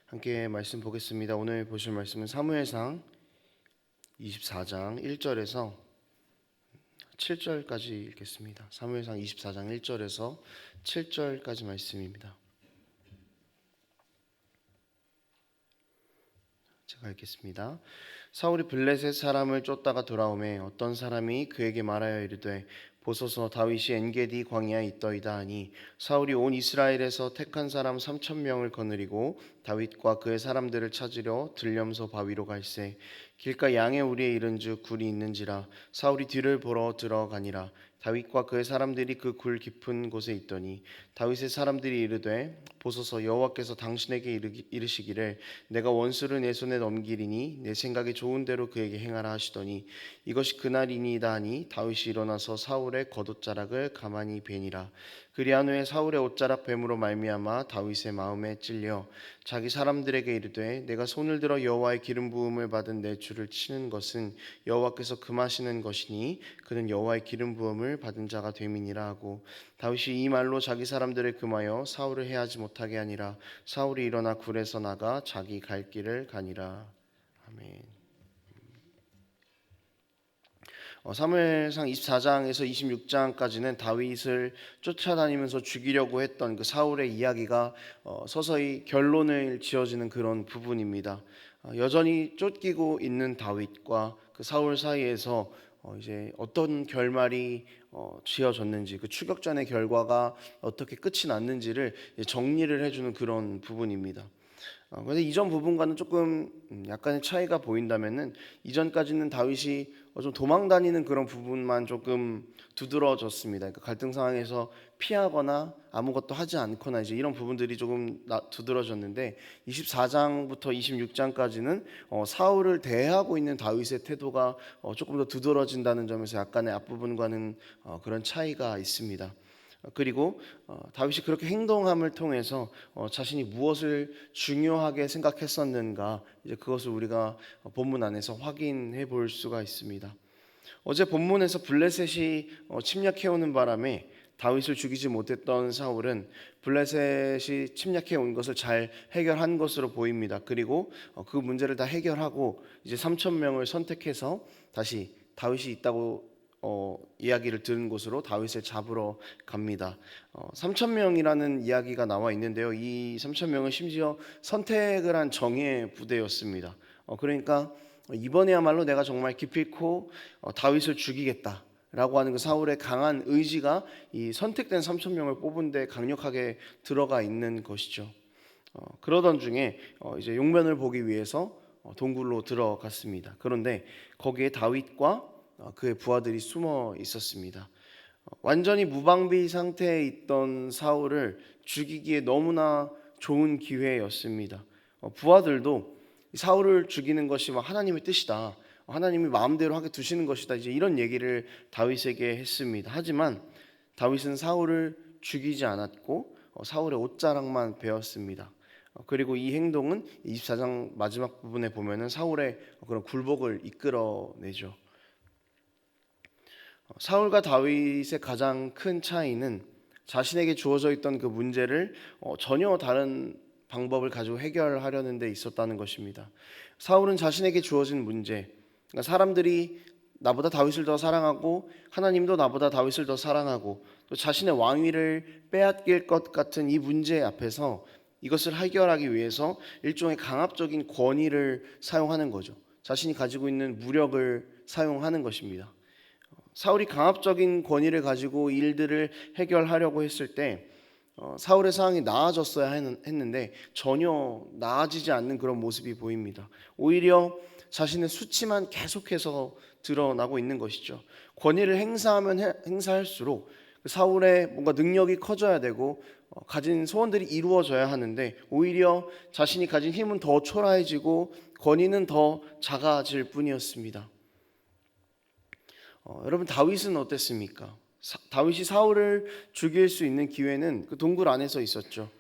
함께 말씀 보겠습니다. 오늘 보실 말씀은 사무엘상 24장 1절에서 7절까지 읽겠습니다. 사무엘상 24장 1절에서 7절까지 말씀입니다. 제가 읽겠습니다. 사울이 블레셋 사람을 쫓다가 돌아오매 어떤 사람이 그에게 말하여 이르되 보소서 다윗이 엔게디 광야에 있더이다 하니 사울이 온 이스라엘에서 택한 사람 3,000명을 거느리고 다윗과 그의 사람들을 찾으려 들렴서 바위로 갈새 길가 양의 우리에 이른즉 굴이 있는지라 사울이 뒤를 보러 들어가니라. 다윗과 그의 사람들이 그 굴 깊은 곳에 있더니 다윗의 사람들이 이르되 보소서 여호와께서 당신에게 이르시기를 내가 원수를 내 손에 넘기리니 내 생각에 좋은 대로 그에게 행하라 하시더니 이것이 그날이니이다 하니 다윗이 일어나서 사울의 겉옷자락을 가만히 베니라. 그리한 후에 사울의 옷자락 뱀으로 말미암아 다윗의 마음에 찔려 자기 사람들에게 이르되 내가 손을 들어 여호와의 기름 부음을 받은 내 주를 치는 것은 여호와께서 금하시는 것이니 그는 여호와의 기름 부음을 받은 자가 됨이니라 하고 다윗이 이 말로 자기 사람들을 금하여 사울을 해하지 못하게 하니라. 사울이 일어나 굴에서 나가 자기 갈 길을 가니라. 아멘. 사무엘상 24장에서 26장까지는 다윗을 쫓아다니면서 죽이려고 했던 그 사울의 이야기가 서서히 결론을 지어지는 그런 부분입니다. 여전히 쫓기고 있는 다윗과 그 사울 사이에서 이제 어떤 결말이 지어졌는지, 그 추격전의 결과가 어떻게 끝이 났는지를 정리를 해주는 그런 부분입니다. 그런데 이전 부분과는 조금 약간의 차이가 보인다면은 이전까지는 다윗이 좀 도망 다니는 그런 부분만 조금 두드러졌습니다. 그러니까 갈등 상황에서 피하거나 아무것도 하지 않거나 이제 이런 부분들이 조금 두드러졌는데 24장부터 26장까지는 사울을 대하고 있는 다윗의 태도가 조금 더 두드러진다는 점에서 약간의 앞부분과는 그런 차이가 있습니다. 그리고 다윗이 그렇게 행동함을 통해서 자신이 무엇을 중요하게 생각했었는가 이제 그것을 우리가 본문 안에서 확인해 볼 수가 있습니다. 어제 본문에서 블레셋이 침략해오는 바람에 다윗을 죽이지 못했던 사울은 블레셋이 침략해온 것을 잘 해결한 것으로 보입니다. 그리고 그 문제를 다 해결하고 이제 3,000명을 선택해서 다시 다윗이 있다고 이야기를 들은 곳으로 다윗을 잡으러 갑니다. 3,000명이라는 이야기가 나와 있는데요. 이 3,000명은 심지어 선택을 한 정예 부대였습니다. 그러니까 이번에야말로 내가 정말 기필코 다윗을 죽이겠다라고 하는 그 사울의 강한 의지가 이 선택된 3,000명을 뽑은 데 강력하게 들어가 있는 것이죠. 그러던 중에 이제 용면을 보기 위해서 동굴로 들어갔습니다. 그런데 거기에 다윗과 그의 부하들이 숨어 있었습니다. 완전히 무방비 상태에 있던 사울을 죽이기에 너무나 좋은 기회였습니다. 부하들도 사울을 죽이는 것이 하나님의 뜻이다. 하나님이 마음대로 하게 두시는 것이다. 이제 이런 얘기를 다윗에게 했습니다. 하지만 다윗은 사울을 죽이지 않았고 사울의 옷자락만 베었습니다. 그리고 이 행동은 24장 마지막 부분에 보면은 사울의 그런 굴복을 이끌어내죠. 사울과 다윗의 가장 큰 차이는 자신에게 주어져 있던 그 문제를 전혀 다른 방법을 가지고 해결하려는 데 있었다는 것입니다. 사울은 자신에게 주어진 문제, 그러니까 사람들이 나보다 다윗을 더 사랑하고 하나님도 나보다 다윗을 더 사랑하고 또 자신의 왕위를 빼앗길 것 같은 이 문제 앞에서 이것을 해결하기 위해서 일종의 강압적인 권위를 사용하는 거죠. 자신이 가지고 있는 무력을 사용하는 것입니다. 사울이 강압적인 권위를 가지고 일들을 해결하려고 했을 때 사울의 상황이 나아졌어야 했는데 전혀 나아지지 않는 그런 모습이 보입니다. 오히려 자신의 수치만 계속해서 드러나고 있는 것이죠. 권위를 행사하면 행사할수록 사울의 뭔가 능력이 커져야 되고 가진 소원들이 이루어져야 하는데 오히려 자신이 가진 힘은 더 초라해지고 권위는 더 작아질 뿐이었습니다. 여러분 다윗은 어땠습니까? 다윗이 사울을 죽일 수 있는 기회는 그 동굴 안에서 있었죠.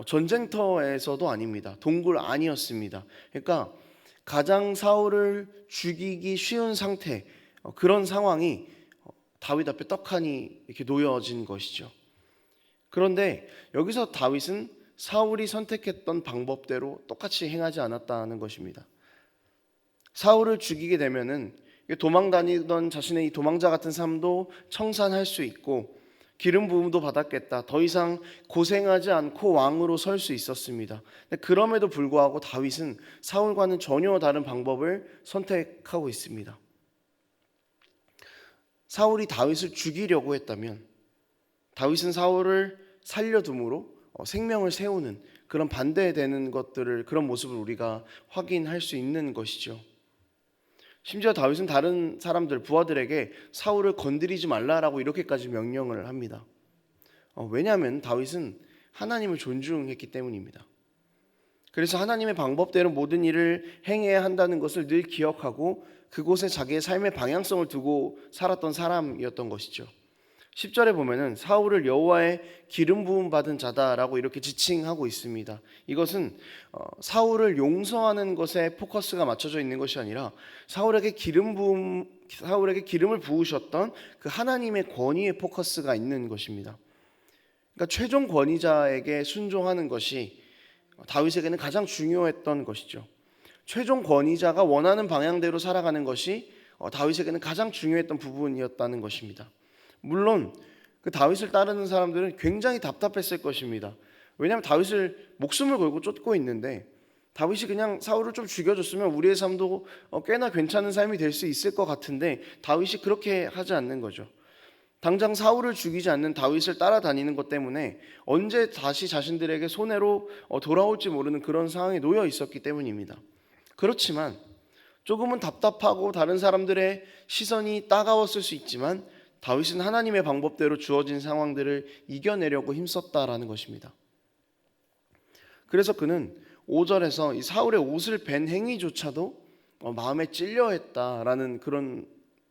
전쟁터에서도 아닙니다. 동굴 안이었습니다. 그러니까 가장 사울을 죽이기 쉬운 상태, 그런 상황이 다윗 앞에 떡하니 이렇게 놓여진 것이죠. 그런데 여기서 다윗은 사울이 선택했던 방법대로 똑같이 행하지 않았다는 것입니다. 사울을 죽이게 되면은 도망 다니던 자신의 이 도망자 같은 삶도 청산할 수 있고 기름 부음도 받았겠다. 더 이상 고생하지 않고 왕으로 설 수 있었습니다. 그럼에도 불구하고 다윗은 사울과는 전혀 다른 방법을 선택하고 있습니다. 사울이 다윗을 죽이려고 했다면 다윗은 사울을 살려둠으로 생명을 세우는 그런 반대되는 것들을, 그런 모습을 우리가 확인할 수 있는 것이죠. 심지어 다윗은 다른 사람들, 부하들에게 사울을 건드리지 말라라고 이렇게까지 명령을 합니다. 왜냐하면 다윗은 하나님을 존중했기 때문입니다. 그래서 하나님의 방법대로 모든 일을 행해야 한다는 것을 늘 기억하고 그곳에 자기의 삶의 방향성을 두고 살았던 사람이었던 것이죠. 10절에 보면은 사울을 여호와의 기름 부음 받은 자다라고 이렇게 지칭하고 있습니다. 이것은 사울을 용서하는 것에 포커스가 맞춰져 있는 것이 아니라 사울에게 기름을 부으셨던 그 하나님의 권위에 포커스가 있는 것입니다. 그러니까 최종 권위자에게 순종하는 것이 다윗에게는 가장 중요했던 것이죠. 최종 권위자가 원하는 방향대로 살아가는 것이 다윗에게는 가장 중요했던 부분이었다는 것입니다. 물론 그 다윗을 따르는 사람들은 굉장히 답답했을 것입니다. 왜냐하면 다윗을 목숨을 걸고 쫓고 있는데 다윗이 그냥 사울을 좀 죽여줬으면 우리의 삶도 꽤나 괜찮은 삶이 될 수 있을 것 같은데 다윗이 그렇게 하지 않는 거죠. 당장 사울을 죽이지 않는 다윗을 따라다니는 것 때문에 언제 다시 자신들에게 손해로 돌아올지 모르는 그런 상황에 놓여 있었기 때문입니다. 그렇지만 조금은 답답하고 다른 사람들의 시선이 따가웠을 수 있지만 다윗은 하나님의 방법대로 주어진 상황들을 이겨내려고 힘썼다라는 것입니다. 그래서 그는 5절에서 이 사울의 옷을 벤 행위조차도 마음에 찔려했다라는 그런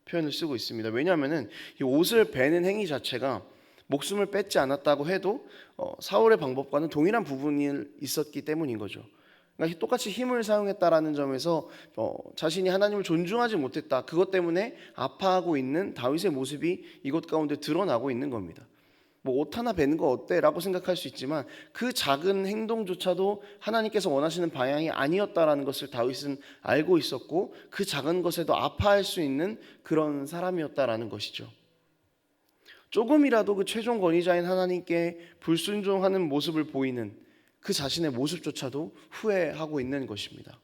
표현을 쓰고 있습니다. 왜냐하면 이 옷을 베는 행위 자체가 목숨을 뺏지 않았다고 해도 사울의 방법과는 동일한 부분이 있었기 때문인 거죠. 그러니까 똑같이 힘을 사용했다라는 점에서 자신이 하나님을 존중하지 못했다, 그것 때문에 아파하고 있는 다윗의 모습이 이것 가운데 드러나고 있는 겁니다. 뭐 옷 하나 베는 거 어때? 라고 생각할 수 있지만 그 작은 행동조차도 하나님께서 원하시는 방향이 아니었다라는 것을 다윗은 알고 있었고 그 작은 것에도 아파할 수 있는 그런 사람이었다라는 것이죠. 조금이라도 그 최종 권위자인 하나님께 불순종하는 모습을 보이는 그 자신의 모습조차도 후회하고 있는 것입니다.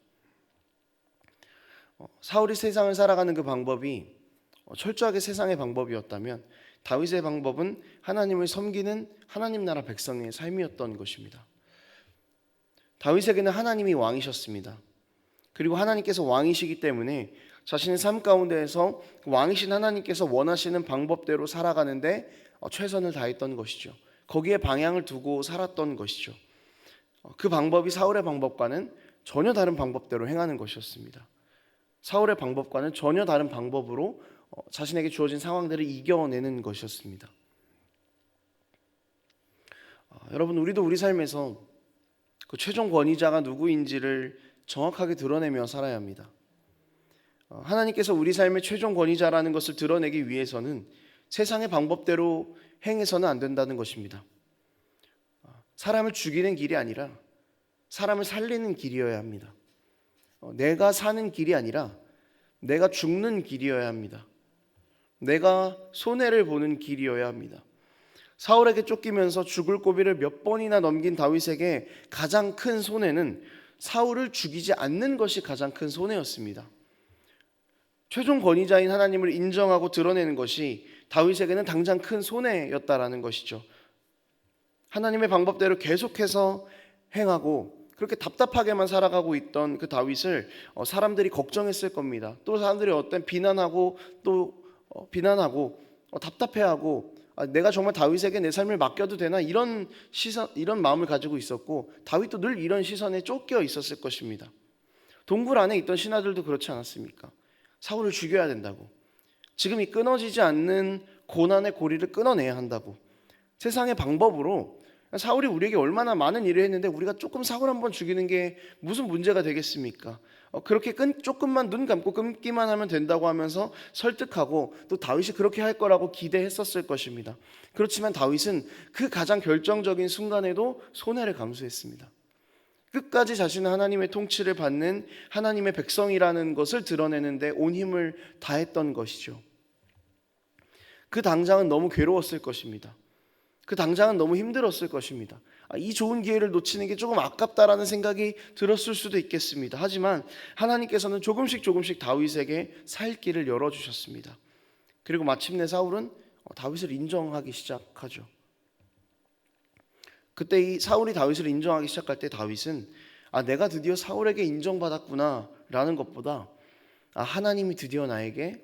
사울이 세상을 살아가는 그 방법이 철저하게 세상의 방법이었다면 다윗의 방법은 하나님을 섬기는 하나님 나라 백성의 삶이었던 것입니다. 다윗에게는 하나님이 왕이셨습니다. 그리고 하나님께서 왕이시기 때문에 자신의 삶 가운데에서 왕이신 하나님께서 원하시는 방법대로 살아가는데 최선을 다했던 것이죠. 거기에 방향을 두고 살았던 것이죠. 그 방법이 사울의 방법과는 전혀 다른 방법대로 행하는 것이었습니다. 사울의 방법과는 전혀 다른 방법으로 자신에게 주어진 상황들을 이겨내는 것이었습니다. 여러분, 우리도 우리 삶에서 그 최종 권위자가 누구인지를 정확하게 드러내며 살아야 합니다. 하나님께서 우리 삶의 최종 권위자라는 것을 드러내기 위해서는 세상의 방법대로 행해서는 안 된다는 것입니다. 사람을 죽이는 길이 아니라 사람을 살리는 길이어야 합니다. 내가 사는 길이 아니라 내가 죽는 길이어야 합니다. 내가 손해를 보는 길이어야 합니다. 사울에게 쫓기면서 죽을 고비를 몇 번이나 넘긴 다윗에게 가장 큰 손해는 사울을 죽이지 않는 것이 가장 큰 손해였습니다. 최종 권위자인 하나님을 인정하고 드러내는 것이 다윗에게는 당장 큰 손해였다라는 것이죠. 하나님의 방법대로 계속해서 행하고 그렇게 답답하게만 살아가고 있던 그 다윗을 사람들이 걱정했을 겁니다. 또 사람들이 어떤 비난하고 답답해하고 내가 정말 다윗에게 내 삶을 맡겨도 되나 이런 시선, 이런 마음을 가지고 있었고 다윗도 늘 이런 시선에 쫓겨 있었을 것입니다. 동굴 안에 있던 신하들도 그렇지 않았습니까? 사울을 죽여야 된다고, 지금 이 끊어지지 않는 고난의 고리를 끊어내야 한다고, 세상의 방법으로 사울이 우리에게 얼마나 많은 일을 했는데 우리가 조금 사울 한번 죽이는 게 무슨 문제가 되겠습니까? 그렇게 조금만 눈 감고 끊기만 하면 된다고 하면서 설득하고 또 다윗이 그렇게 할 거라고 기대했었을 것입니다. 그렇지만 다윗은 그 가장 결정적인 순간에도 손해를 감수했습니다. 끝까지 자신은 하나님의 통치를 받는 하나님의 백성이라는 것을 드러내는데 온 힘을 다했던 것이죠. 그 당장은 너무 괴로웠을 것입니다. 그 당장은 너무 힘들었을 것입니다. 이 좋은 기회를 놓치는 게 조금 아깝다라는 생각이 들었을 수도 있겠습니다. 하지만 하나님께서는 조금씩 다윗에게 살 길을 열어주셨습니다. 그리고 마침내 사울은 다윗을 인정하기 시작하죠. 그때 이 사울이 다윗을 인정하기 시작할 때 다윗은 내가 드디어 사울에게 인정받았구나 라는 것보다 하나님이 드디어 나에게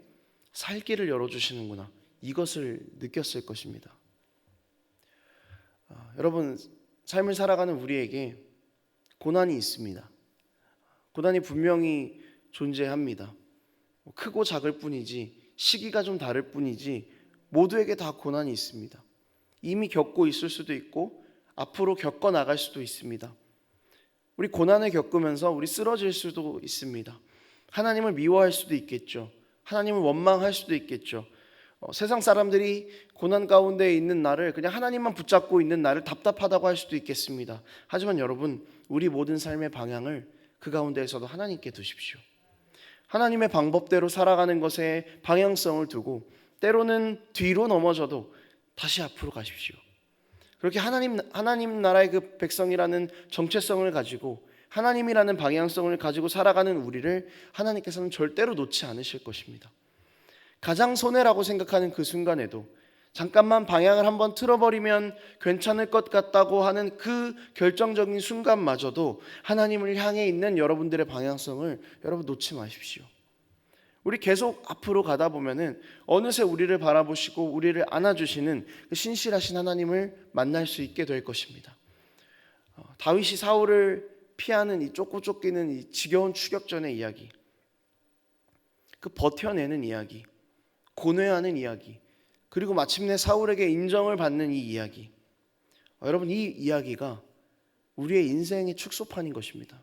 살 길을 열어주시는구나, 이것을 느꼈을 것입니다. 여러분, 삶을 살아가는 우리에게 고난이 있습니다. 고난이 분명히 존재합니다. 크고 작을 뿐이지, 시기가 좀 다를 뿐이지 모두에게 다 고난이 있습니다. 이미 겪고 있을 수도 있고 앞으로 겪어 나갈 수도 있습니다. 우리 고난을 겪으면서 우리 쓰러질 수도 있습니다. 하나님을 미워할 수도 있겠죠. 하나님을 원망할 수도 있겠죠. 세상 사람들이 고난 가운데 있는 나를, 그냥 하나님만 붙잡고 있는 나를 답답하다고 할 수도 있겠습니다. 하지만 여러분, 우리 모든 삶의 방향을 그 가운데에서도 하나님께 두십시오. 하나님의 방법대로 살아가는 것에 방향성을 두고 때로는 뒤로 넘어져도 다시 앞으로 가십시오. 그렇게 하나님 나라의 그 백성이라는 정체성을 가지고 하나님이라는 방향성을 가지고 살아가는 우리를 하나님께서는 절대로 놓지 않으실 것입니다. 가장 손해라고 생각하는 그 순간에도 잠깐만 방향을 한번 틀어버리면 괜찮을 것 같다고 하는 그 결정적인 순간마저도 하나님을 향해 있는 여러분들의 방향성을 여러분 놓지 마십시오. 우리 계속 앞으로 가다 보면은 어느새 우리를 바라보시고 우리를 안아주시는 그 신실하신 하나님을 만날 수 있게 될 것입니다. 다윗이 사울을 피하는 이 쫓고 쫓기는 이 지겨운 추격전의 이야기, 그 버텨내는 이야기, 고뇌하는 이야기, 그리고 마침내 사울에게 인정을 받는 이 이야기, 여러분, 이 이야기가 우리의 인생의 축소판인 것입니다.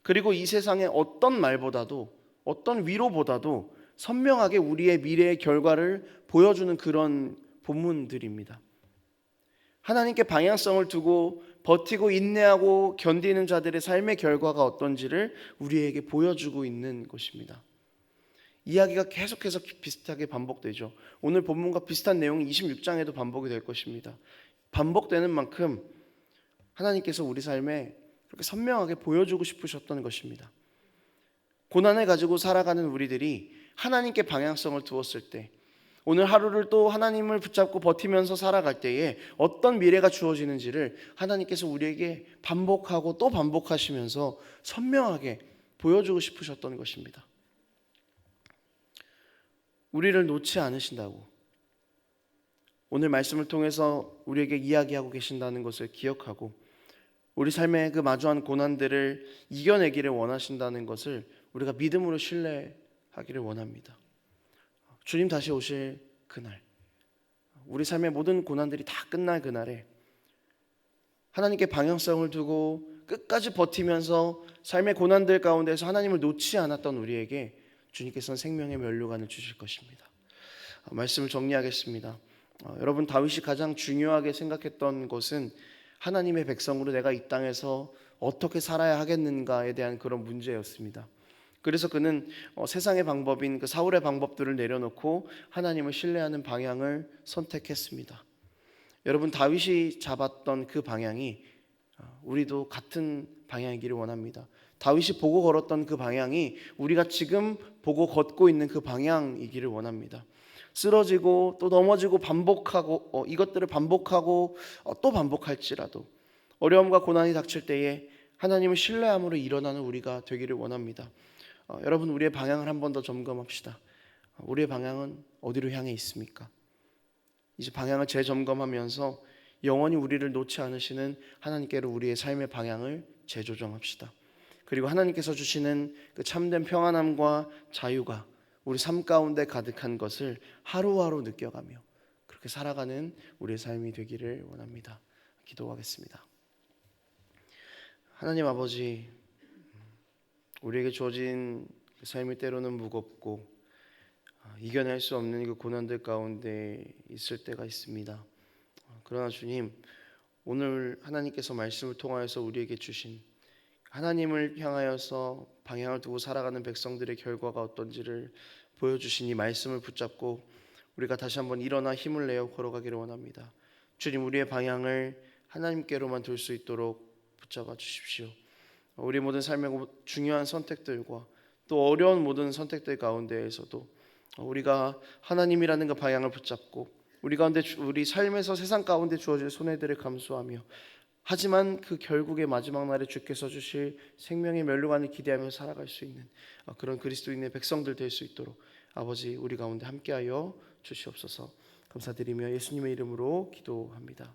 그리고 이 세상의 어떤 말보다도, 어떤 위로보다도 선명하게 우리의 미래의 결과를 보여주는 그런 본문들입니다. 하나님께 방향성을 두고 버티고 인내하고 견디는 자들의 삶의 결과가 어떤지를 우리에게 보여주고 있는 것입니다. 이야기가 계속해서 비슷하게 반복되죠. 오늘 본문과 비슷한 내용이 26장에도 반복이 될 것입니다. 반복되는 만큼 하나님께서 우리 삶에 그렇게 선명하게 보여주고 싶으셨던 것입니다. 고난을 가지고 살아가는 우리들이 하나님께 방향성을 두었을 때, 오늘 하루를 또 하나님을 붙잡고 버티면서 살아갈 때에 어떤 미래가 주어지는지를 하나님께서 우리에게 반복하고 또 반복하시면서 선명하게 보여주고 싶으셨던 것입니다. 우리를 놓지 않으신다고 오늘 말씀을 통해서 우리에게 이야기하고 계신다는 것을 기억하고 우리 삶에 그 마주한 고난들을 이겨내기를 원하신다는 것을 우리가 믿음으로 신뢰하기를 원합니다. 주님 다시 오실 그날, 우리 삶의 모든 고난들이 다 끝날 그날에 하나님께 방향성을 두고 끝까지 버티면서 삶의 고난들 가운데서 하나님을 놓지 않았던 우리에게 주님께서는 생명의 면류관을 주실 것입니다. 말씀을 정리하겠습니다. 여러분, 다윗이 가장 중요하게 생각했던 것은 하나님의 백성으로 내가 이 땅에서 어떻게 살아야 하겠는가에 대한 그런 문제였습니다. 그래서 그는 세상의 방법인 그 사울의 방법들을 내려놓고 하나님을 신뢰하는 방향을 선택했습니다. 여러분, 다윗이 잡았던 그 방향이 우리도 같은 방향이기를 원합니다. 다윗이 보고 걸었던 그 방향이 우리가 지금 보고 걷고 있는 그 방향이기를 원합니다. 쓰러지고 또 넘어지고 반복하고 이것들을 반복하고 또 반복할지라도 어려움과 고난이 닥칠 때에 하나님을 신뢰함으로 일어나는 우리가 되기를 원합니다. 여러분, 우리의 방향을 한 번 더 점검합시다. 우리의 방향은 어디로 향해 있습니까? 이제 방향을 재점검하면서 영원히 우리를 놓지 않으시는 하나님께로 우리의 삶의 방향을 재조정합시다. 그리고 하나님께서 주시는 그 참된 평안함과 자유가 우리 삶 가운데 가득한 것을 하루하루 느껴가며 그렇게 살아가는 우리의 삶이 되기를 원합니다. 기도하겠습니다. 하나님 아버지, 우리에게 주어진 삶이 때로는 무겁고 이겨낼 수 없는 그 고난들 가운데 있을 때가 있습니다. 그러나 주님, 오늘 하나님께서 말씀을 통하여서 우리에게 주신 하나님을 향하여서 방향을 두고 살아가는 백성들의 결과가 어떤지를 보여주신 이 말씀을 붙잡고 우리가 다시 한번 일어나 힘을 내어 걸어가기를 원합니다. 주님, 우리의 방향을 하나님께로만 둘 수 있도록 붙잡아 주십시오. 우리 모든 삶의 중요한 선택들과 또 어려운 모든 선택들 가운데에서도 우리가 하나님이라는 그 방향을 붙잡고 우리 가운데 우리 삶에서 세상 가운데 주어질 손해들을 감수하며 하지만 그 결국의 마지막 날에 주께서 주실 생명의 멸류관을 기대하며 살아갈 수 있는 그런 그리스도인의 백성들 될 수 있도록 아버지 우리 가운데 함께하여 주시옵소서. 감사드리며 예수님의 이름으로 기도합니다.